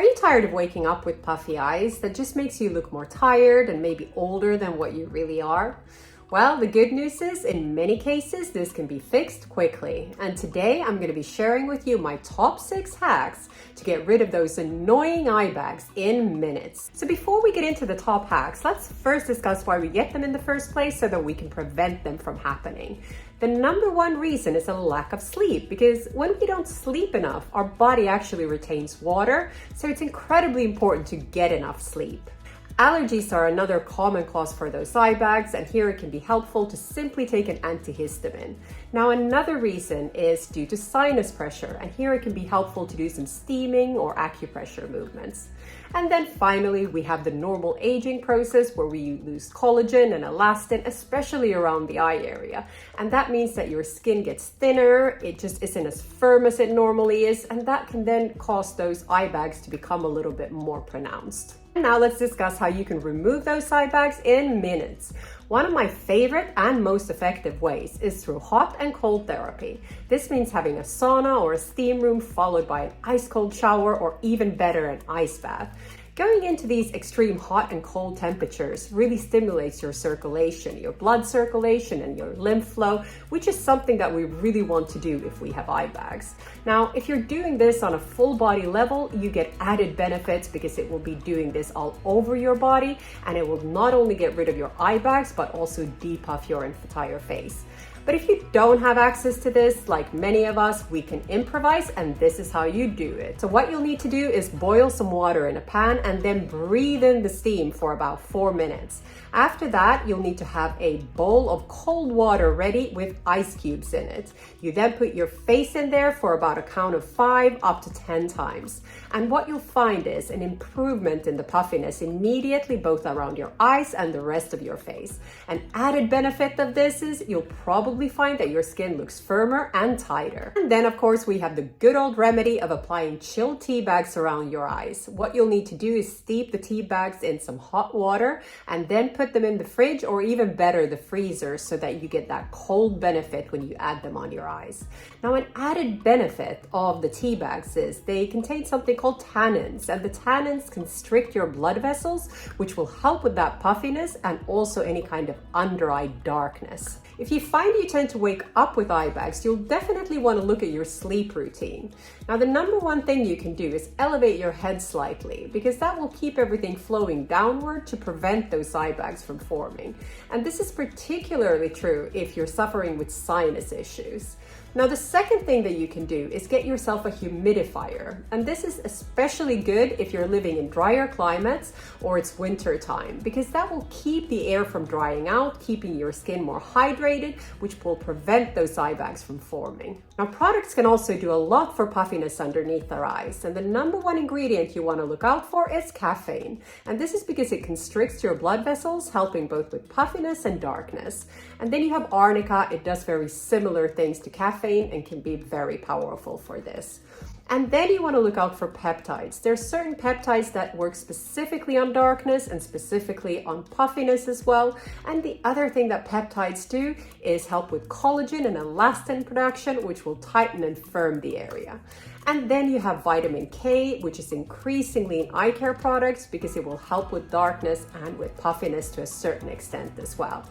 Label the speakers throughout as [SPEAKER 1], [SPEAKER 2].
[SPEAKER 1] Are you tired of waking up with puffy eyes that just makes you look more tired and maybe older than what you really are? Well, the good news is in many cases, this can be fixed quickly. And today I'm going to be sharing with you my top 6 hacks to get rid of those annoying eye bags in minutes. So before we get into the top hacks, let's first discuss why we get them in the first place so that we can prevent them from happening. The number one reason is a lack of sleep, because when we don't sleep enough, our body actually retains water, so it's incredibly important to get enough sleep. Allergies are another common cause for those eye bags, and here it can be helpful to simply take an antihistamine. Now, another reason is due to sinus pressure, and here it can be helpful to do some steaming or acupressure movements. And then finally, we have the normal aging process where we lose collagen and elastin, especially around the eye area. And that means that your skin gets thinner, it just isn't as firm as it normally is, and that can then cause those eye bags to become a little bit more pronounced. Now let's discuss how you can remove those eye bags in minutes. One of my favorite and most effective ways is through hot and cold therapy. This means having a sauna or a steam room followed by an ice cold shower, or even better, an ice bath. Going into these extreme hot and cold temperatures really stimulates your circulation, your blood circulation and your lymph flow, which is something that we really want to do if we have eye bags. Now, if you're doing this on a full body level, you get added benefits because it will be doing this all over your body, and it will not only get rid of your eye bags, but also depuff your entire face. But if you don't have access to this, like many of us, we can improvise, and this is how you do it. So what you'll need to do is boil some water in a pan and then breathe in the steam for about 4 minutes. After that, you'll need to have a bowl of cold water ready with ice cubes in it. You then put your face in there for about a count of 5 up to 10 times. And what you'll find is an improvement in the puffiness immediately, both around your eyes and the rest of your face. An added benefit of this is you'll probably find that your skin looks firmer and tighter. And then of course we have the good old remedy of applying chilled tea bags around your eyes. What you'll need to do is steep the tea bags in some hot water and then put them in the fridge, or even better, the freezer, so that you get that cold benefit when you add them on your eyes. Now, an added benefit of the tea bags is they contain something called tannins, and the tannins constrict your blood vessels, which will help with that puffiness and also any kind of under eye darkness. If you find you tend to wake up with eye bags, you'll definitely want to look at your sleep routine. Now, the number one thing you can do is elevate your head slightly, because that will keep everything flowing downward to prevent those eye bags from forming. And this is particularly true if you're suffering with sinus issues. Now, the second thing that you can do is get yourself a humidifier. And this is especially good if you're living in drier climates or it's winter time, because that will keep the air from drying out, keeping your skin more hydrated, which will prevent those eye bags from forming. Now, products can also do a lot for puffiness underneath our eyes. And the number one ingredient you want to look out for is caffeine. And this is because it constricts your blood vessels, helping both with puffiness and darkness. And then you have arnica. It does very similar things to caffeine and can be very powerful for this. And then you want to look out for peptides. There are certain peptides that work specifically on darkness and specifically on puffiness as well. And the other thing that peptides do is help with collagen and elastin production, which will tighten and firm the area. And then you have vitamin K, which is increasingly in eye care products because it will help with darkness and with puffiness to a certain extent as well.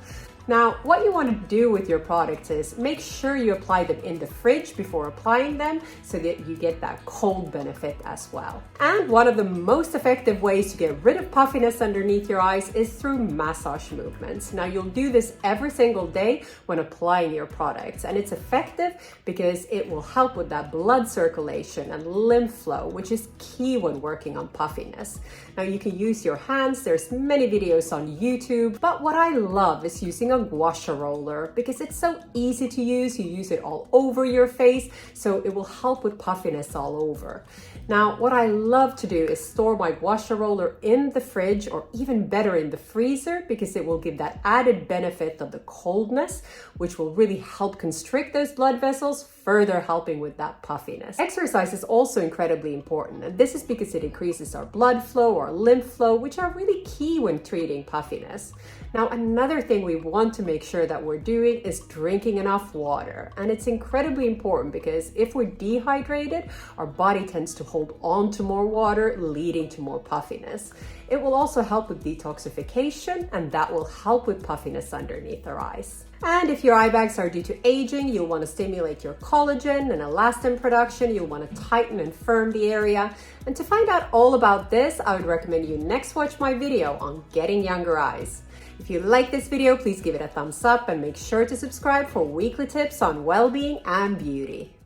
[SPEAKER 1] Now, what you want to do with your products is make sure you apply them in the fridge before applying them so that you get that cold benefit as well. And one of the most effective ways to get rid of puffiness underneath your eyes is through massage movements. Now, you'll do this every single day when applying your products, and it's effective because it will help with that blood circulation and lymph flow, which is key when working on puffiness. Now, you can use your hands. There's many videos on YouTube, but what I love is using a gua sha roller because it's so easy to use. You use it all over your face, so it will help with puffiness all over. Now, what I love to do is store my gua sha roller in the fridge, or even better in the freezer, because it will give that added benefit of the coldness, which will really help constrict those blood vessels, further helping with that puffiness. Exercise is also incredibly important, and this is because it increases our blood flow, our lymph flow, which are really key when treating puffiness. Now, another thing we want to make sure that we're doing is drinking enough water. And it's incredibly important because if we're dehydrated, our body tends to hold on to more water, leading to more puffiness. It will also help with detoxification, and that will help with puffiness underneath our eyes. And if your eye bags are due to aging, you'll want to stimulate your collagen and elastin production. You'll want to tighten and firm the area. And to find out all about this, I would recommend you next watch my video on getting younger eyes. If you like this video, please give it a thumbs up and make sure to subscribe for weekly tips on well-being and beauty.